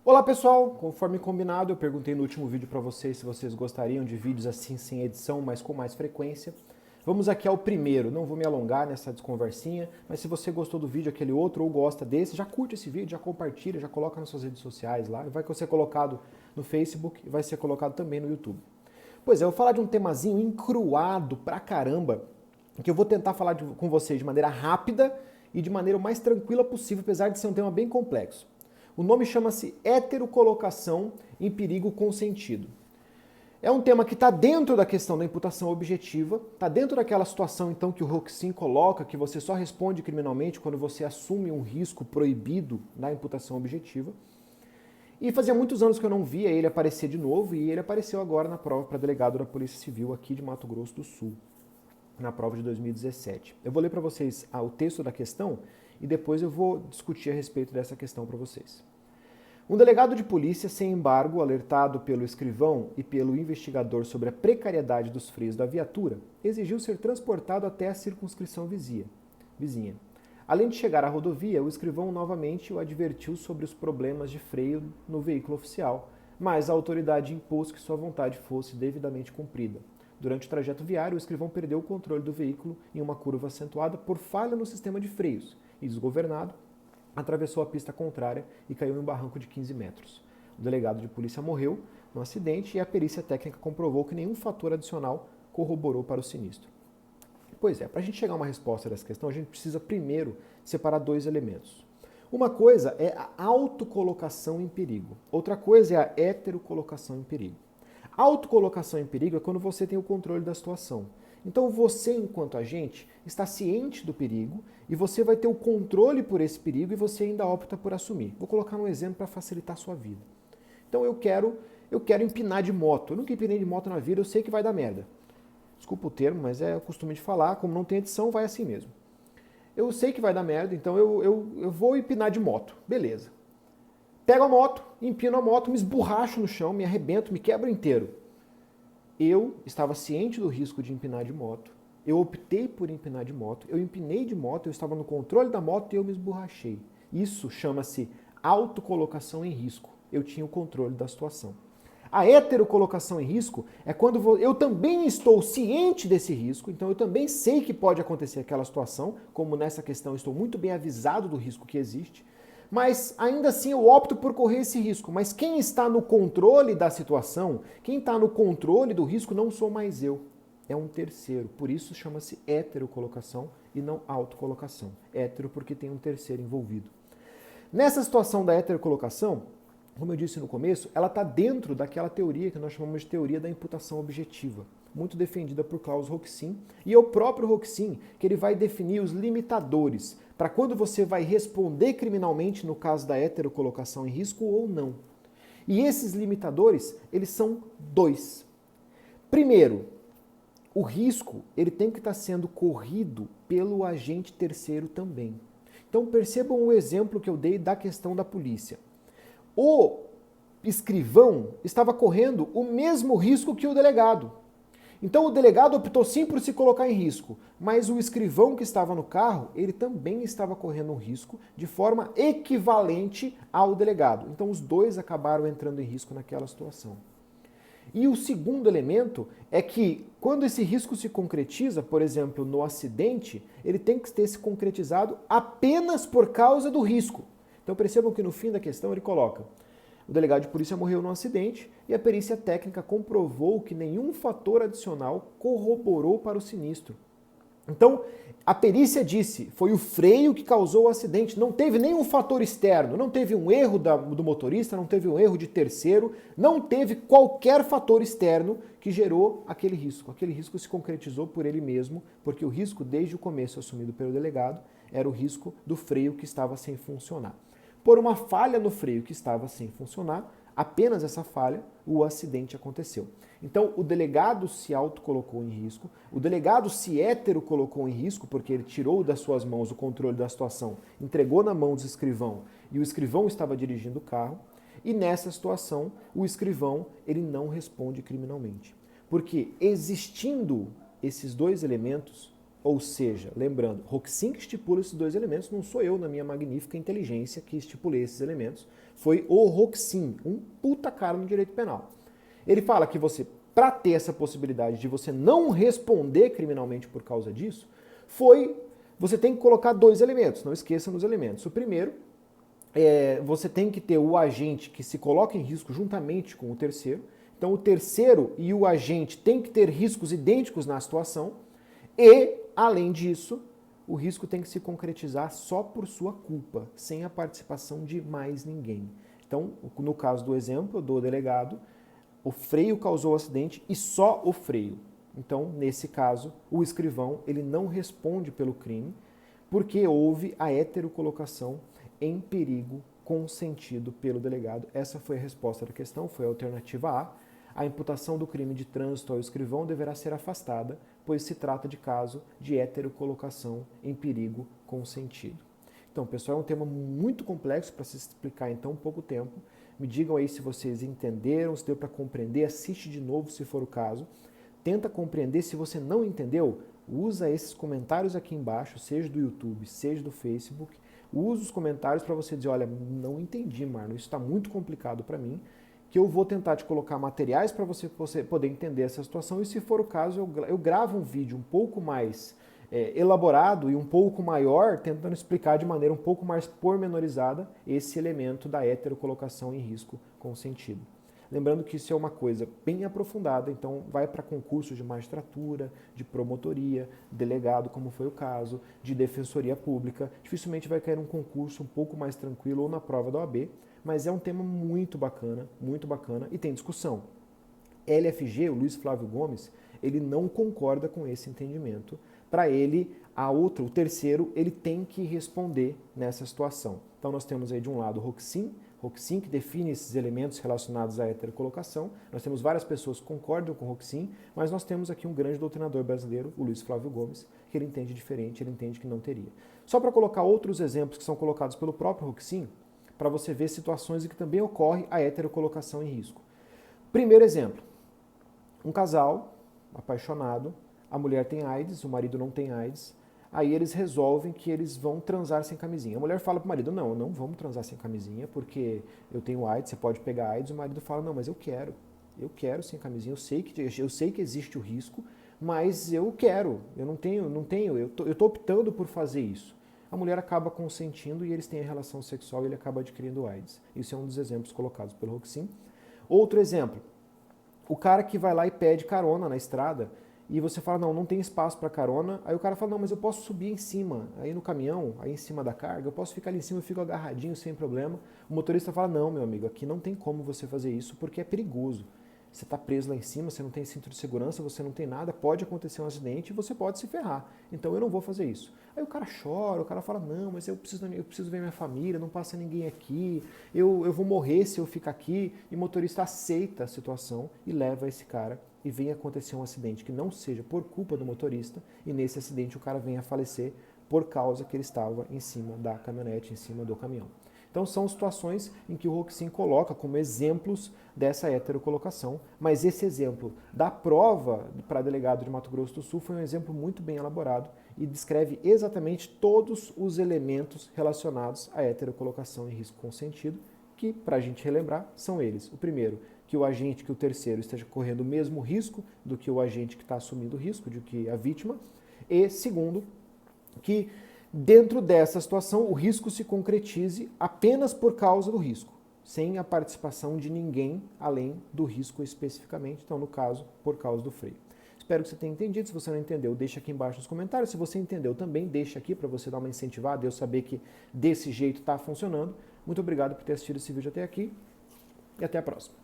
Olá pessoal, conforme combinado, eu perguntei no último vídeo para vocês se vocês gostariam de vídeos assim sem edição, mas com mais frequência. Vamos aqui ao primeiro, não vou me alongar nessa desconversinha, mas se você gostou do vídeo, aquele outro, ou gosta desse, já curte esse vídeo, já compartilha, já coloca nas suas redes sociais lá, vai ser colocado no Facebook e vai ser colocado também no YouTube. Pois é, eu vou falar de um temazinho encruado pra caramba, que eu vou tentar falar com vocês de maneira rápida e de maneira o mais tranquila possível, apesar de ser um tema bem complexo. O nome chama-se heterocolocação em perigo consentido. É um tema que está dentro da questão da imputação objetiva, está dentro daquela situação então que o Roxin coloca, que você só responde criminalmente quando você assume um risco proibido na imputação objetiva. E fazia muitos anos que eu não via ele aparecer de novo, e ele apareceu agora na prova para delegado da Polícia Civil aqui de Mato Grosso do Sul, na prova de 2017. Eu vou ler para vocês o texto da questão e depois eu vou discutir a respeito dessa questão para vocês. Um delegado de polícia sem embargo, alertado pelo escrivão e pelo investigador sobre a precariedade dos freios da viatura, exigiu ser transportado até a circunscrição vizinha. Além de chegar à rodovia, o escrivão novamente o advertiu sobre os problemas de freio no veículo oficial, mas a autoridade impôs que sua vontade fosse devidamente cumprida. Durante o trajeto viário, o escrivão perdeu o controle do veículo em uma curva acentuada por falha no sistema de freios e, desgovernado, atravessou a pista contrária e caiu em um barranco de 15 metros. O delegado de polícia morreu no acidente e a perícia técnica comprovou que nenhum fator adicional corroborou para o sinistro. Pois é, para a gente chegar a uma resposta dessa questão, a gente precisa primeiro separar dois elementos. Uma coisa é a autocolocação em perigo, outra coisa é a heterocolocação em perigo. A autocolocação em perigo é quando você tem o controle da situação. Então você, enquanto agente, está ciente do perigo e você vai ter o controle por esse perigo e você ainda opta por assumir. Vou colocar um exemplo para facilitar a sua vida. Então eu quero empinar de moto. Eu nunca empinei de moto na vida, eu sei que vai dar merda. Desculpa o termo, mas é o costume de falar, como não tem edição, vai assim mesmo. Eu sei que vai dar merda, então eu vou empinar de moto. Beleza. Pego a moto, empino a moto, me esborracho no chão, me arrebento, me quebro inteiro. Eu estava ciente do risco de empinar de moto, eu optei por empinar de moto, eu empinei de moto, eu estava no controle da moto e eu me esborrachei. Isso chama-se autocolocação em risco. Eu tinha o controle da situação. A heterocolocação em risco é quando eu também estou ciente desse risco, então eu também sei que pode acontecer aquela situação, como nessa questão eu estou muito bem avisado do risco que existe, mas ainda assim eu opto por correr esse risco. Mas quem está no controle da situação, quem está no controle do risco não sou mais eu, é um terceiro. Por isso chama-se heterocolocação e não autocolocação. Hétero porque tem um terceiro envolvido. Nessa situação da heterocolocação, como eu disse no começo, ela está dentro daquela teoria que nós chamamos de teoria da imputação objetiva, muito defendida por Klaus Roxin, e é o próprio Roxin que ele vai definir os limitadores para quando você vai responder criminalmente no caso da heterocolocação em risco ou não. E esses limitadores, eles são dois. Primeiro, o risco ele tem que estar sendo corrido pelo agente terceiro também. Então percebam o exemplo que eu dei da questão da polícia. O escrivão estava correndo o mesmo risco que o delegado. Então o delegado optou sim por se colocar em risco, mas o escrivão que estava no carro, ele também estava correndo um risco de forma equivalente ao delegado. Então os dois acabaram entrando em risco naquela situação. E o segundo elemento é que quando esse risco se concretiza, por exemplo, no acidente, ele tem que ter se concretizado apenas por causa do risco. Então percebam que no fim da questão ele coloca: o delegado de polícia morreu num acidente e a perícia técnica comprovou que nenhum fator adicional corroborou para o sinistro. Então, a perícia disse, foi o freio que causou o acidente, não teve nenhum fator externo, não teve um erro do motorista, não teve um erro de terceiro, não teve qualquer fator externo que gerou aquele risco. Aquele risco se concretizou por ele mesmo, porque o risco, desde o começo assumido pelo delegado, era o risco do freio que estava sem funcionar. Por uma falha no freio que estava sem funcionar, apenas essa falha, o acidente aconteceu. Então, o delegado se autocolocou em risco, o delegado se heterocolocou em risco, porque ele tirou das suas mãos o controle da situação, entregou na mão do escrivão, e o escrivão estava dirigindo o carro, e nessa situação, o escrivão ele não responde criminalmente. Porque existindo esses dois elementos, Ou seja, lembrando, Roxin que estipula esses dois elementos, não sou eu na minha magnífica inteligência que estipulei esses elementos, foi o Roxin, um puta cara no direito penal. Ele fala que você, para ter essa possibilidade de você não responder criminalmente por causa disso, você tem que colocar dois elementos, não esqueça nos elementos. O primeiro, você tem que ter o agente que se coloca em risco juntamente com o terceiro. Então o terceiro e o agente têm que ter riscos idênticos na situação e, além disso, o risco tem que se concretizar só por sua culpa, sem a participação de mais ninguém. Então, no caso do exemplo do delegado, o freio causou o acidente e só o freio. Então, nesse caso, o escrivão ele não responde pelo crime porque houve a heterocolocação em perigo consentido pelo delegado. Essa foi a resposta da questão, foi a alternativa A. A imputação do crime de trânsito ao escrivão deverá ser afastada, pois se trata de caso de heterocolocação em perigo consentido. Então, pessoal, é um tema muito complexo para se explicar em tão pouco tempo. Me digam aí se vocês entenderam, se deu para compreender, assiste de novo se for o caso. Tenta compreender, se você não entendeu, usa esses comentários aqui embaixo, seja do YouTube, seja do Facebook. Usa os comentários para você dizer, olha, não entendi, Marlon, isso está muito complicado para mim, que eu vou tentar te colocar materiais para você poder entender essa situação e, se for o caso, eu gravo um vídeo um pouco mais elaborado e um pouco maior, tentando explicar de maneira um pouco mais pormenorizada esse elemento da heterocolocação em risco consentido. Lembrando que isso é uma coisa bem aprofundada, então vai para concursos de magistratura, de promotoria, delegado, como foi o caso, de defensoria pública. Dificilmente vai cair num concurso um pouco mais tranquilo ou na prova da OAB, mas é um tema muito bacana e tem discussão. LFG, o Luiz Flávio Gomes, ele não concorda com esse entendimento. Para ele, o terceiro, ele tem que responder nessa situação. Então nós temos aí de um lado o Roxin, que define esses elementos relacionados à heterocolocação. Nós temos várias pessoas que concordam com o Roxin, mas nós temos aqui um grande doutrinador brasileiro, o Luiz Flávio Gomes, que ele entende diferente, ele entende que não teria. Só para colocar outros exemplos que são colocados pelo próprio Roxin, para você ver situações em que também ocorre a heterocolocação em risco. Primeiro exemplo, um casal apaixonado, a mulher tem AIDS, o marido não tem AIDS, aí eles resolvem que eles vão transar sem camisinha. A mulher fala pro marido, não vamos transar sem camisinha porque eu tenho AIDS, você pode pegar AIDS. O marido fala, não, mas eu quero sem camisinha, eu sei que existe o risco, mas eu quero, eu tô optando por fazer isso. A mulher acaba consentindo e eles têm a relação sexual e ele acaba adquirindo AIDS. Isso é um dos exemplos colocados pelo Roxin. Outro exemplo, o cara que vai lá e pede carona na estrada, e você fala, não tem espaço para carona. Aí o cara fala, não, mas eu posso subir em cima, aí no caminhão, aí em cima da carga, eu posso ficar ali em cima, eu fico agarradinho sem problema. O motorista fala, não, meu amigo, aqui não tem como você fazer isso porque é perigoso. Você está preso lá em cima, você não tem cinto de segurança, você não tem nada, pode acontecer um acidente e você pode se ferrar. Então eu não vou fazer isso. Aí o cara chora, o cara fala, não, mas eu preciso ver minha família, não passa ninguém aqui, eu vou morrer se eu ficar aqui. E o motorista aceita a situação e leva esse cara e vem acontecer um acidente que não seja por culpa do motorista e nesse acidente o cara vem a falecer por causa que ele estava em cima da caminhonete, em cima do caminhão. Então são situações em que o Roxin coloca como exemplos dessa heterocolocação, mas esse exemplo da prova para delegado de Mato Grosso do Sul foi um exemplo muito bem elaborado e descreve exatamente todos os elementos relacionados à heterocolocação em risco consentido, que, para a gente relembrar, são eles. O primeiro, que o terceiro esteja correndo o mesmo risco do que o agente que está assumindo o risco, do que a vítima, e segundo, que dentro dessa situação, o risco se concretize apenas por causa do risco, sem a participação de ninguém além do risco especificamente, então, no caso, por causa do freio. Espero que você tenha entendido. Se você não entendeu, deixa aqui embaixo nos comentários. Se você entendeu também, deixa aqui para você dar uma incentivada e eu saber que desse jeito está funcionando. Muito obrigado por ter assistido esse vídeo até aqui e até a próxima.